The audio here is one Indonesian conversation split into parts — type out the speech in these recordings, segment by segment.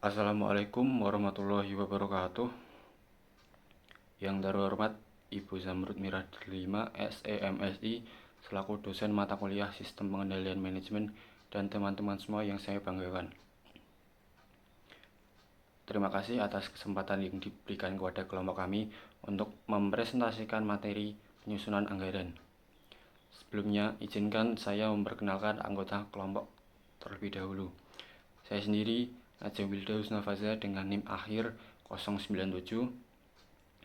Assalamualaikum warahmatullahi wabarakatuh. Yang terhormat Ibu Zamrud Mirah Delima, SEMSI, selaku dosen mata kuliah Sistem Pengendalian Manajemen, dan teman-teman semua yang saya banggakan. Terima kasih atas kesempatan yang diberikan kepada kelompok kami untuk mempresentasikan materi penyusunan anggaran. Sebelumnya, izinkan saya memperkenalkan anggota kelompok terlebih dahulu. Saya sendiri, Najwa Wilda Husnafaza dengan NIM akhir 097.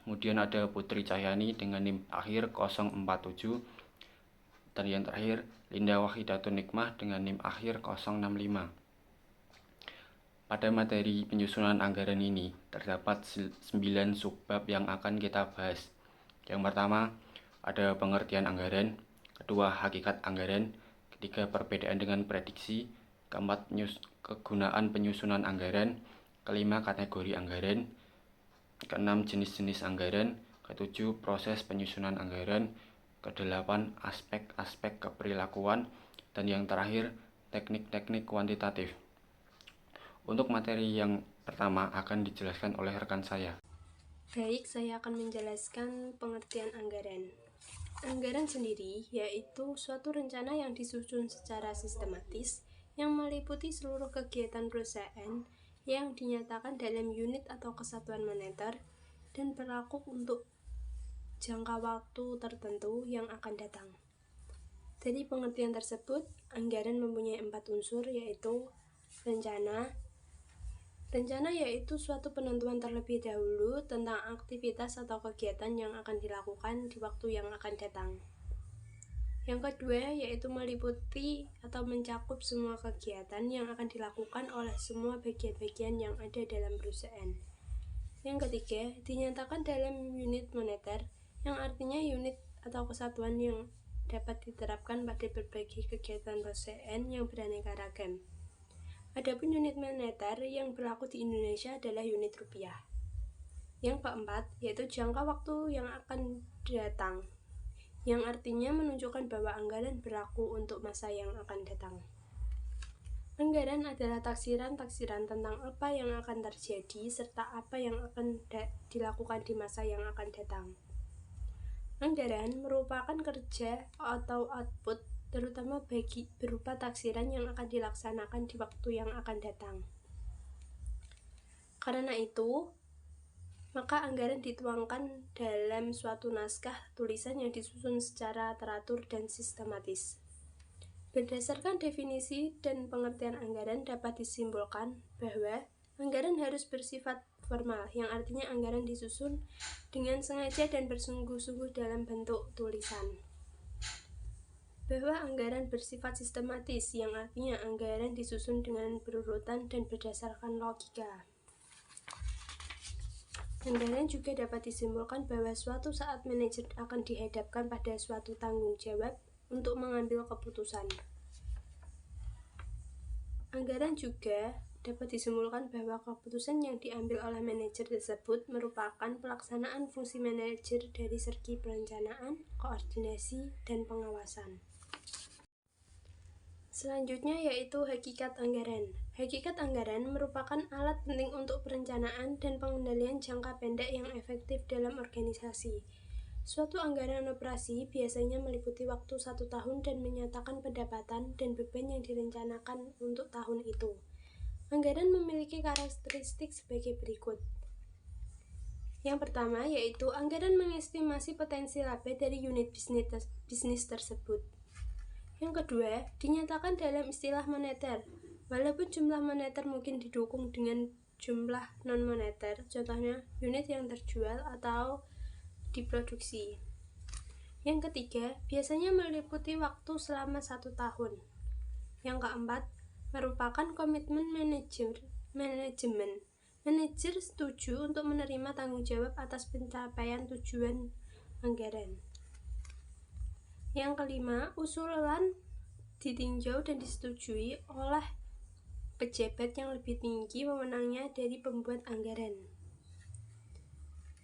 Kemudian ada Putri Cahyani dengan NIM akhir 047. Dan yang terakhir, Linda Wahidatun Nikmah dengan NIM akhir 065. Pada materi penyusunan anggaran ini, terdapat 9 subbab yang akan kita bahas. Yang pertama, ada pengertian anggaran. Kedua, hakikat anggaran. Ketiga, perbedaan dengan prediksi. Keempat, kegunaan penyusunan anggaran. Kelima, kategori anggaran. Keenam, jenis-jenis anggaran. Ketujuh, proses penyusunan anggaran. Kedelapan, aspek-aspek keperilakuan. Dan yang terakhir, teknik-teknik kuantitatif. Untuk materi yang pertama akan dijelaskan oleh rekan saya. Baik, saya akan menjelaskan pengertian anggaran. Anggaran sendiri yaitu suatu rencana yang disusun secara sistematis yang meliputi seluruh kegiatan perusahaan yang dinyatakan dalam unit atau kesatuan moneter dan berlaku untuk jangka waktu tertentu yang akan datang. Dari pengertian tersebut, anggaran mempunyai 4 unsur, yaitu rencana. Rencana yaitu suatu penentuan terlebih dahulu tentang aktivitas atau kegiatan yang akan dilakukan di waktu yang akan datang. Yang kedua yaitu meliputi atau mencakup semua kegiatan yang akan dilakukan oleh semua bagian-bagian yang ada dalam perusahaan. Yang ketiga, dinyatakan dalam unit moneter, yang artinya unit atau kesatuan yang dapat diterapkan pada berbagai kegiatan perusahaan yang beraneka ragam. Adapun unit moneter yang berlaku di Indonesia adalah unit rupiah. Yang keempat, yaitu jangka waktu yang akan datang, yang artinya menunjukkan bahwa anggaran berlaku untuk masa yang akan datang. Anggaran adalah taksiran-taksiran tentang apa yang akan terjadi serta apa yang akan dilakukan di masa yang akan datang. Anggaran merupakan kerja atau output terutama berupa taksiran yang akan dilaksanakan di waktu yang akan datang. Karena itu, maka anggaran dituangkan dalam suatu naskah tulisan yang disusun secara teratur dan sistematis. Berdasarkan definisi dan pengertian anggaran dapat disimpulkan bahwa anggaran harus bersifat formal, yang artinya anggaran disusun dengan sengaja dan bersungguh-sungguh dalam bentuk tulisan. Bahwa anggaran bersifat sistematis, yang artinya anggaran disusun dengan berurutan dan berdasarkan logika. Anggaran juga dapat disimpulkan bahwa suatu saat manajer akan dihadapkan pada suatu tanggung jawab untuk mengambil keputusan. Anggaran juga dapat disimpulkan bahwa keputusan yang diambil oleh manajer tersebut merupakan pelaksanaan fungsi manajer dari segi perencanaan, koordinasi, dan pengawasan. Selanjutnya yaitu hakikat anggaran. Hakikat anggaran merupakan alat penting untuk perencanaan dan pengendalian jangka pendek yang efektif dalam organisasi. Suatu anggaran operasi biasanya meliputi waktu 1 tahun dan menyatakan pendapatan dan beban yang direncanakan untuk tahun itu. Anggaran memiliki karakteristik sebagai berikut. Yang pertama yaitu anggaran mengestimasi potensi laba dari unit bisnis tersebut. Yang kedua, dinyatakan dalam istilah moneter. Walaupun jumlah moneter mungkin didukung dengan jumlah non-moneter, contohnya unit yang terjual atau diproduksi. Yang ketiga, biasanya meliputi waktu selama 1 tahun. Yang keempat, merupakan komitmen manajemen. Manajer setuju untuk menerima tanggung jawab atas pencapaian tujuan anggaran. Yang kelima, usulan ditinjau dan disetujui oleh pejabat yang lebih tinggi wewenangnya dari pembuat anggaran.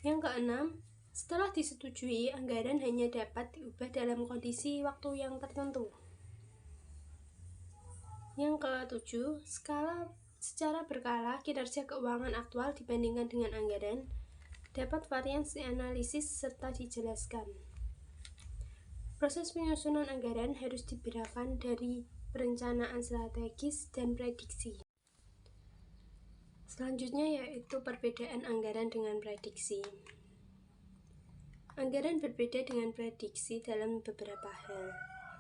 Yang keenam, setelah disetujui, anggaran hanya dapat diubah dalam kondisi waktu yang tertentu. Yang ketujuh, skala Secara berkala, kinerja keuangan aktual dibandingkan dengan anggaran dapat variance dianalisis serta dijelaskan. Proses penyusunan anggaran harus dibedakan dari perencanaan strategis dan prediksi. Selanjutnya yaitu perbedaan anggaran dengan prediksi. Anggaran berbeda dengan prediksi dalam beberapa hal.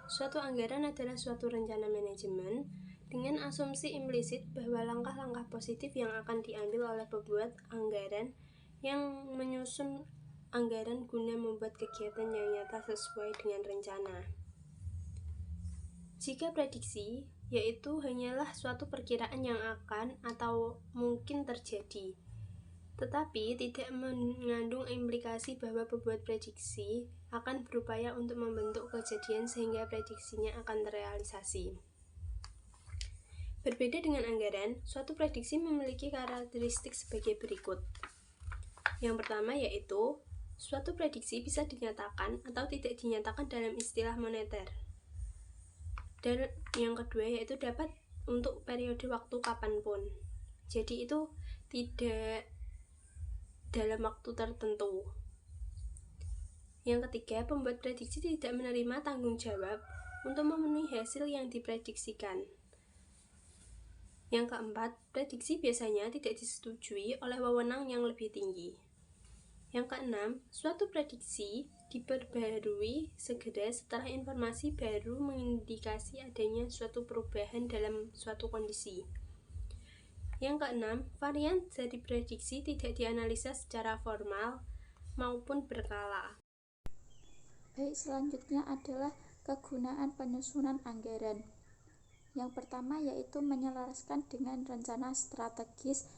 Suatu anggaran adalah suatu rencana manajemen dengan asumsi implisit bahwa langkah-langkah positif yang akan diambil oleh pembuat anggaran yang menyusun anggaran guna membuat kegiatan yang nyata sesuai dengan rencana. Jika prediksi, yaitu hanyalah suatu perkiraan yang akan atau mungkin terjadi, tetapi tidak mengandung implikasi bahwa pembuat prediksi akan berupaya untuk membentuk kejadian sehingga prediksinya akan terrealisasi. Berbeda dengan anggaran, suatu prediksi memiliki karakteristik sebagai berikut. Yang pertama yaitu, suatu prediksi bisa dinyatakan atau tidak dinyatakan dalam istilah moneter. Dan yang kedua yaitu dapat untuk periode waktu kapanpun. Jadi itu tidak dalam waktu tertentu. Yang ketiga, pembuat prediksi tidak menerima tanggung jawab untuk memenuhi hasil yang diprediksikan. Yang keempat, prediksi biasanya tidak disetujui oleh wewenang yang lebih tinggi. Yang keenam, suatu prediksi diperbarui segera setelah informasi baru mengindikasi adanya suatu perubahan dalam suatu kondisi. Yang keenam, varian dari prediksi tidak dianalisa secara formal maupun berkala. Baik, selanjutnya adalah kegunaan penyusunan anggaran. Yang pertama yaitu menyelaraskan dengan rencana strategis.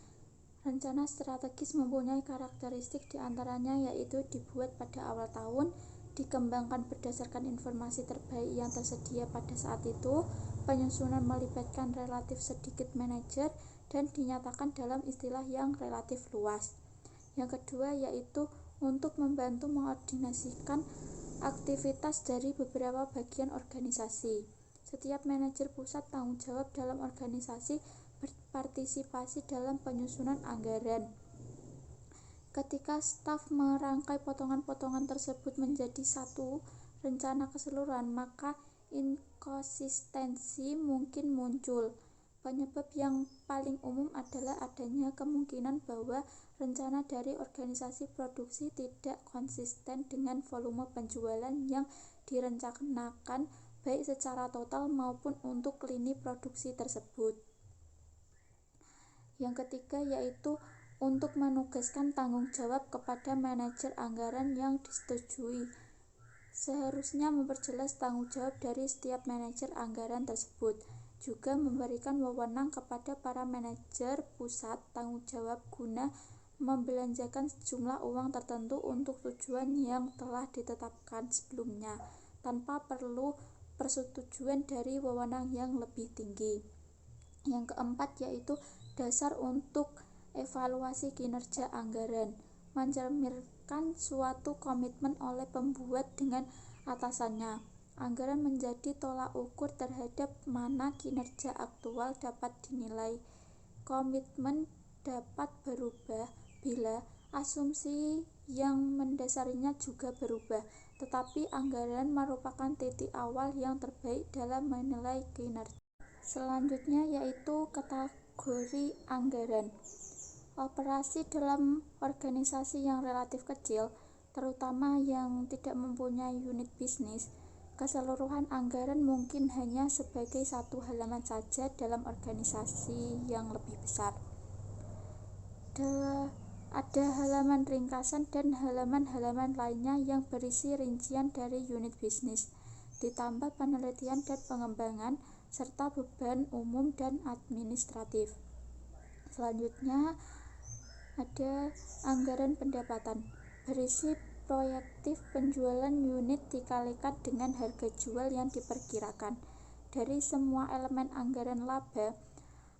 Rencana strategis mempunyai karakteristik diantaranya yaitu dibuat pada awal tahun, dikembangkan berdasarkan informasi terbaik yang tersedia pada saat itu, penyusunan melibatkan relatif sedikit manajer, dan dinyatakan dalam istilah yang relatif luas. Yang kedua yaitu untuk membantu mengkoordinasikan aktivitas dari beberapa bagian organisasi. Setiap manajer pusat tanggung jawab dalam organisasi berpartisipasi dalam penyusunan anggaran. Ketika staf merangkai potongan-potongan tersebut menjadi satu rencana keseluruhan, maka inkonsistensi mungkin muncul. Penyebab yang paling umum adalah adanya kemungkinan bahwa rencana dari organisasi produksi tidak konsisten dengan volume penjualan yang direncanakan baik secara total maupun untuk lini produksi tersebut. Yang ketiga yaitu untuk menugaskan tanggung jawab kepada manajer anggaran yang disetujui. Seharusnya memperjelas tanggung jawab dari setiap manajer anggaran tersebut. Juga memberikan wewenang kepada para manajer pusat tanggung jawab guna membelanjakan sejumlah uang tertentu untuk tujuan yang telah ditetapkan sebelumnya, tanpa perlu persetujuan dari wewenang yang lebih tinggi. Yang keempat yaitu dasar untuk evaluasi kinerja anggaran, mencerminkan suatu komitmen oleh pembuat dengan atasannya. Anggaran menjadi tolak ukur terhadap mana kinerja aktual dapat dinilai. Komitmen dapat berubah bila asumsi yang mendasarinya juga berubah, tetapi anggaran merupakan titik awal yang terbaik dalam menilai kinerja. Selanjutnya yaitu kategori anggaran. Operasi dalam organisasi yang relatif kecil, terutama yang tidak mempunyai unit bisnis, keseluruhan anggaran mungkin hanya sebagai satu halaman saja dalam organisasi yang lebih besar. Ada halaman ringkasan dan halaman-halaman lainnya yang berisi rincian dari unit bisnis, ditambah penelitian dan pengembangan, serta beban umum dan administratif. Selanjutnya ada anggaran pendapatan, berisi proyektif penjualan unit dikalikan dengan harga jual yang diperkirakan. Dari semua elemen anggaran laba,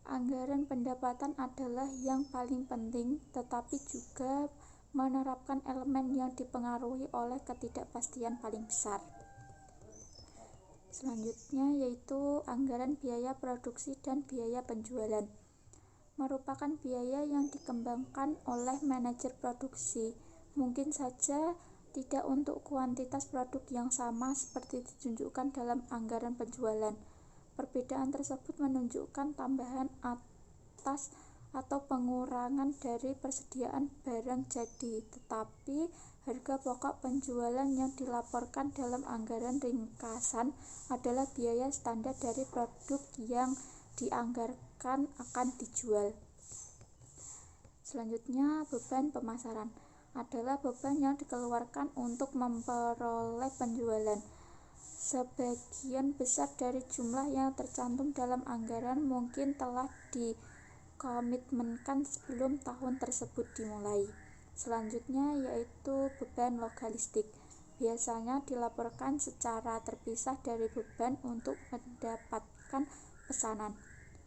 anggaran pendapatan adalah yang paling penting, tetapi juga menerapkan elemen yang dipengaruhi oleh ketidakpastian paling besar. Selanjutnya yaitu anggaran biaya produksi dan biaya penjualan. merupakan biaya yang dikembangkan oleh manajer produksi. Mungkin saja tidak untuk kuantitas produk yang sama seperti ditunjukkan dalam anggaran penjualan. Perbedaan tersebut menunjukkan tambahan atas atau pengurangan dari persediaan barang jadi, tetapi harga pokok penjualan yang dilaporkan dalam anggaran ringkasan adalah biaya standar dari produk yang dianggarkan akan dijual. Selanjutnya, beban pemasaran adalah beban yang dikeluarkan untuk memperoleh penjualan. Sebagian besar dari jumlah yang tercantum dalam anggaran mungkin telah dikomitmenkan sebelum tahun tersebut dimulai. Selanjutnya yaitu beban logistik. Biasanya dilaporkan secara terpisah dari beban untuk mendapatkan pesanan.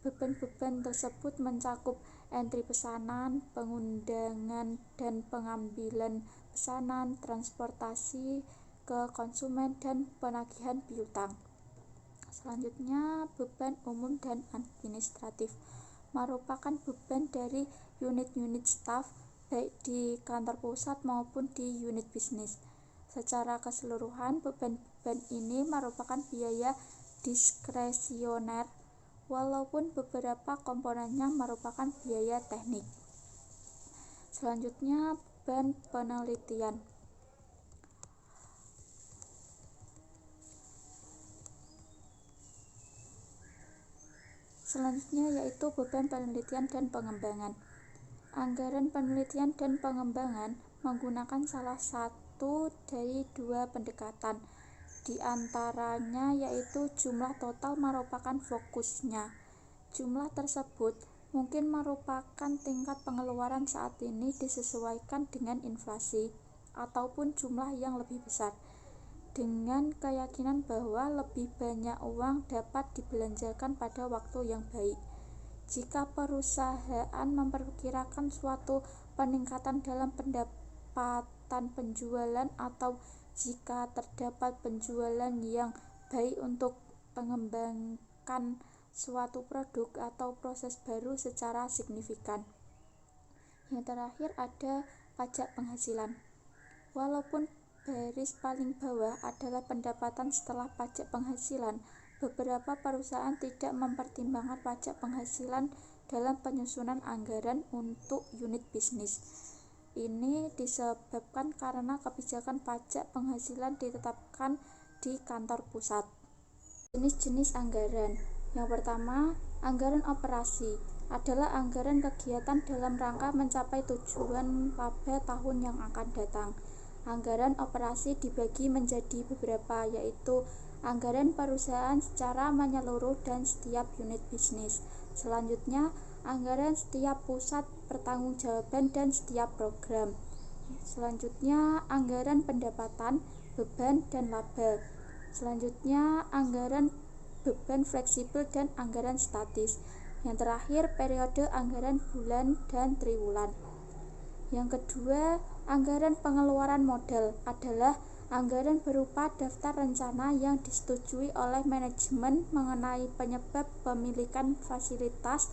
Beban-beban tersebut mencakup entry pesanan, pengundangan dan pengambilan pesanan, transportasi ke konsumen, dan penagihan piutang. Selanjutnya, beban umum dan administratif merupakan beban dari unit-unit staf baik di kantor pusat maupun di unit bisnis. Secara keseluruhan, beban-beban ini merupakan biaya diskresioner, walaupun beberapa komponennya merupakan biaya teknik. Selanjutnya, beban penelitian. Selanjutnya yaitu beban penelitian dan pengembangan. Anggaran penelitian dan pengembangan menggunakan salah satu dari dua pendekatan, di antaranya yaitu jumlah total merupakan fokusnya. Jumlah tersebut mungkin merupakan tingkat pengeluaran saat ini disesuaikan dengan inflasi, ataupun jumlah yang lebih besar, dengan keyakinan bahwa lebih banyak uang dapat dibelanjakan pada waktu yang baik. Jika perusahaan memperkirakan suatu peningkatan dalam pendapatan penjualan, atau jika terdapat penjualan yang baik untuk mengembangkan suatu produk atau proses baru secara signifikan. Yang terakhir ada pajak penghasilan. Walaupun baris paling bawah adalah pendapatan setelah pajak penghasilan, beberapa perusahaan tidak mempertimbangkan pajak penghasilan dalam penyusunan anggaran untuk unit bisnis. Ini disebabkan karena kebijakan pajak penghasilan ditetapkan di kantor pusat. Jenis-jenis anggaran. Yang pertama, anggaran operasi adalah anggaran kegiatan dalam rangka mencapai tujuan laba tahun yang akan datang. Anggaran operasi dibagi menjadi beberapa, yaitu anggaran perusahaan secara menyeluruh dan setiap unit bisnis. Selanjutnya, anggaran setiap pusat pertanggungjawaban dan setiap program. Selanjutnya, anggaran pendapatan, beban, dan laba. Selanjutnya, anggaran beban fleksibel dan anggaran statis. Yang terakhir, periode anggaran bulan dan triwulan. Yang kedua, anggaran pengeluaran modal adalah anggaran berupa daftar rencana yang disetujui oleh manajemen mengenai penyebab pemilikan fasilitas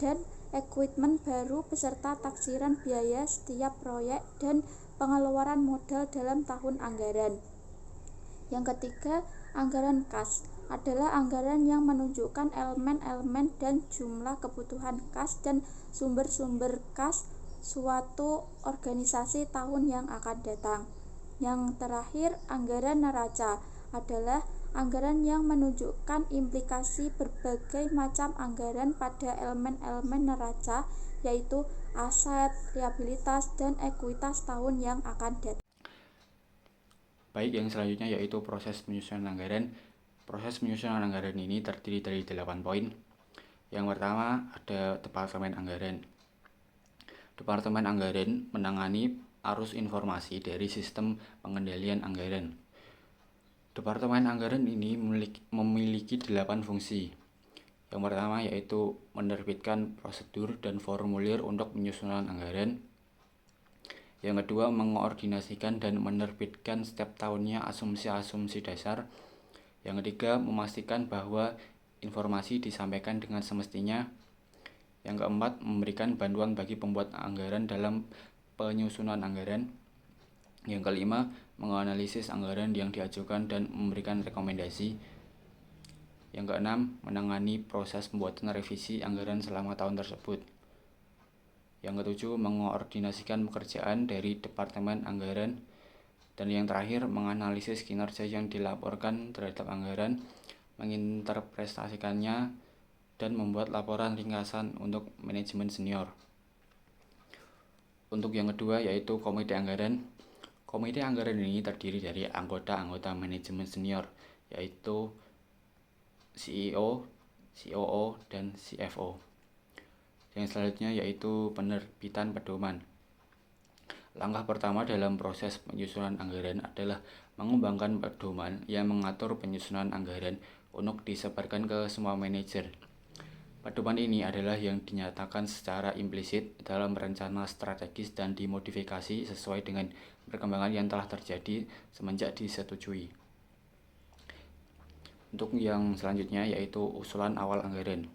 dan equipment baru beserta taksiran biaya setiap proyek dan pengeluaran modal dalam tahun anggaran. Yang ketiga, anggaran kas adalah anggaran yang menunjukkan elemen-elemen dan jumlah kebutuhan kas dan sumber-sumber kas suatu organisasi tahun yang akan datang. Yang terakhir, anggaran neraca adalah anggaran yang menunjukkan implikasi berbagai macam anggaran pada elemen-elemen neraca, yaitu aset, liabilitas, dan ekuitas tahun yang akan datang. Baik, yang selanjutnya yaitu proses penyusunan anggaran. Proses penyusunan anggaran ini terdiri dari 8 poin. Yang pertama ada Departemen Anggaran. Departemen Anggaran menangani arus informasi dari sistem pengendalian anggaran. Departemen Anggaran ini memiliki 8 fungsi. Yang pertama yaitu menerbitkan prosedur dan formulir untuk penyusunan anggaran. Yang kedua, mengoordinasikan dan menerbitkan setiap tahunnya asumsi-asumsi dasar. Yang ketiga, memastikan bahwa informasi disampaikan dengan semestinya. Yang keempat, memberikan bantuan bagi pembuat anggaran dalam penyusunan anggaran. Yang kelima, menganalisis anggaran yang diajukan dan memberikan rekomendasi. Yang keenam, menangani proses pembuatan revisi anggaran selama tahun tersebut. Yang ketujuh, mengkoordinasikan pekerjaan dari Departemen Anggaran. Dan yang terakhir, menganalisis kinerja yang dilaporkan terhadap anggaran, menginterpretasikannya, dan membuat laporan ringkasan untuk manajemen senior. Untuk yang kedua yaitu Komite Anggaran. Komite Anggaran ini terdiri dari anggota-anggota manajemen senior, yaitu CEO, COO, dan CFO. Yang selanjutnya yaitu penerbitan pedoman. Langkah pertama dalam proses penyusunan anggaran adalah mengembangkan pedoman yang mengatur penyusunan anggaran untuk disebarkan ke semua manajer. Pedoman ini adalah yang dinyatakan secara implisit dalam rencana strategis dan dimodifikasi sesuai dengan perkembangan yang telah terjadi semenjak disetujui. Untuk yang selanjutnya yaitu usulan awal anggaran.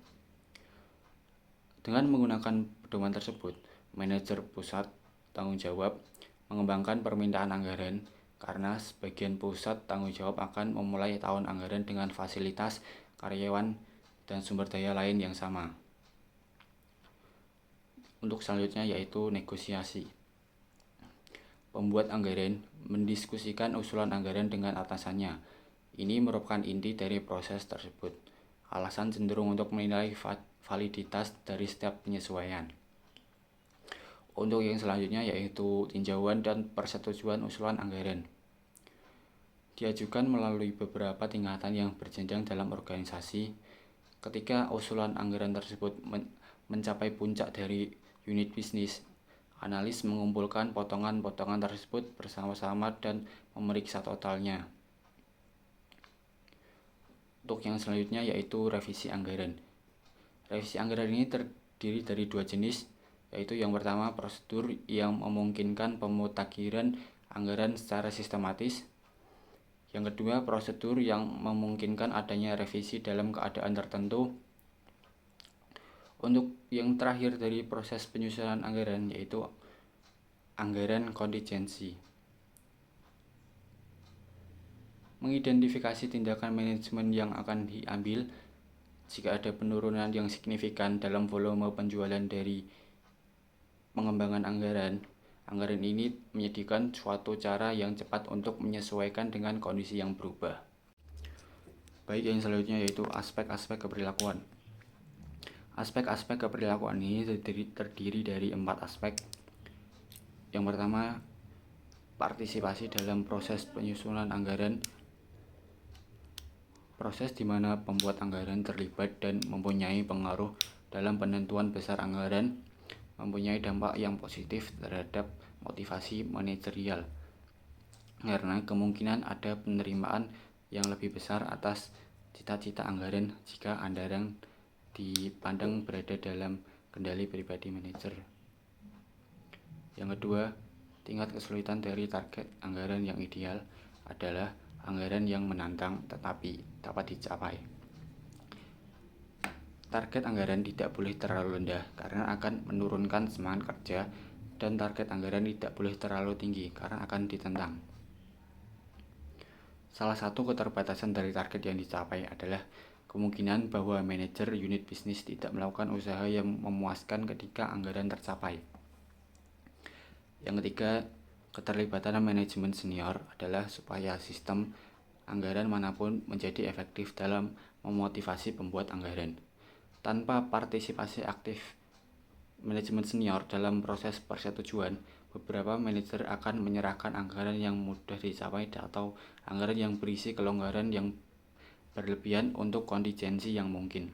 Dengan menggunakan pedoman tersebut, manajer pusat tanggung jawab mengembangkan permintaan anggaran karena sebagian pusat tanggung jawab akan memulai tahun anggaran dengan fasilitas, karyawan, dan sumber daya lain yang sama. Untuk selanjutnya yaitu negosiasi. Pembuat anggaran mendiskusikan usulan anggaran dengan atasannya. Ini merupakan inti dari proses tersebut. Alasan cenderung untuk menilai validitas dari setiap penyesuaian. Untuk yang selanjutnya yaitu tinjauan dan persetujuan usulan anggaran. Diajukan melalui beberapa tingkatan yang berjenjang dalam organisasi. Ketika usulan anggaran tersebut mencapai puncak dari unit bisnis, analis mengumpulkan potongan-potongan tersebut bersama-sama dan memeriksa totalnya. Untuk yang selanjutnya yaitu revisi anggaran. Revisi anggaran ini terdiri dari dua jenis, yaitu yang pertama prosedur yang memungkinkan pemutakhiran anggaran secara sistematis. Yang kedua, prosedur yang memungkinkan adanya revisi dalam keadaan tertentu. Untuk yang terakhir dari proses penyusunan anggaran yaitu anggaran kontingensi. Mengidentifikasi tindakan manajemen yang akan diambil jika ada penurunan yang signifikan dalam volume penjualan dari pengembangan anggaran. Anggaran ini menyediakan suatu cara yang cepat untuk menyesuaikan dengan kondisi yang berubah. Baik, yang selanjutnya yaitu aspek-aspek keperilakuan. Aspek-aspek keperilakuan ini terdiri dari 4 aspek. Yang pertama, partisipasi dalam proses penyusunan anggaran. Proses di mana pembuat anggaran terlibat dan mempunyai pengaruh dalam penentuan besar anggaran, mempunyai dampak yang positif terhadap motivasi manajerial, karena kemungkinan ada penerimaan yang lebih besar atas cita-cita anggaran jika anggaran dipandang berada dalam kendali pribadi manajer. Yang kedua, tingkat kesulitan dari target anggaran yang ideal adalah anggaran yang menantang tetapi dapat dicapai. Target anggaran tidak boleh terlalu rendah karena akan menurunkan semangat kerja, dan target anggaran tidak boleh terlalu tinggi karena akan ditentang. Salah satu keterbatasan dari target yang dicapai adalah kemungkinan bahwa manajer unit bisnis tidak melakukan usaha yang memuaskan ketika anggaran tercapai. Yang ketiga, keterlibatan manajemen senior adalah supaya sistem anggaran manapun menjadi efektif dalam memotivasi pembuat anggaran. Tanpa partisipasi aktif manajemen senior dalam proses persetujuan, beberapa manajer akan menyerahkan anggaran yang mudah dicapai atau anggaran yang berisi kelonggaran yang berlebihan untuk kontingensi yang mungkin.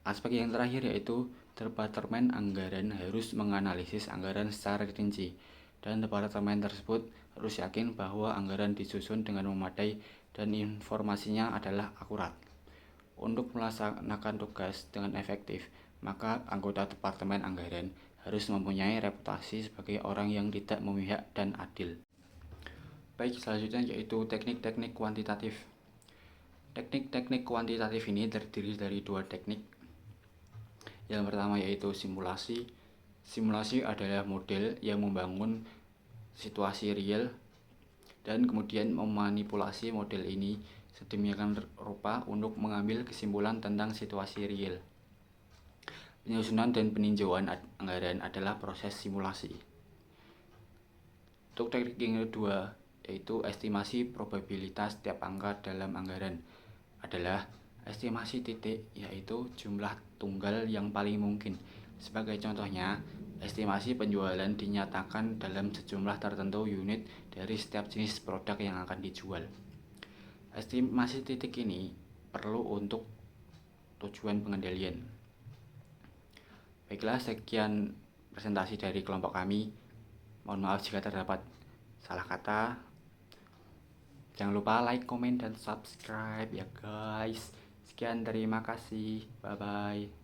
Aspek yang terakhir yaitu Departemen Anggaran harus menganalisis anggaran secara rinci, dan departemen tersebut harus yakin bahwa anggaran disusun dengan memadai dan informasinya adalah akurat. Untuk melaksanakan tugas dengan efektif, maka anggota Departemen Anggaran harus mempunyai reputasi sebagai orang yang tidak memihak dan adil. Baik, selanjutnya yaitu teknik-teknik kuantitatif. Teknik-teknik kuantitatif ini terdiri dari 2 teknik. Yang pertama yaitu simulasi. Simulasi adalah model yang membangun situasi real dan kemudian memanipulasi model ini sedemikian rupa untuk mengambil kesimpulan tentang situasi real. Penyusunan dan peninjauan anggaran adalah proses simulasi. Untuk teknik yang kedua, yaitu estimasi probabilitas setiap angka dalam anggaran, adalah estimasi titik, yaitu jumlah tunggal yang paling mungkin. Sebagai contohnya, estimasi penjualan dinyatakan dalam sejumlah tertentu unit dari setiap jenis produk yang akan dijual. Estimasi titik ini perlu untuk tujuan pengendalian. Baiklah, sekian presentasi dari kelompok kami. Mohon maaf jika terdapat salah kata. Jangan lupa like, comment, dan subscribe ya guys. Sekian, terima kasih. Bye-bye.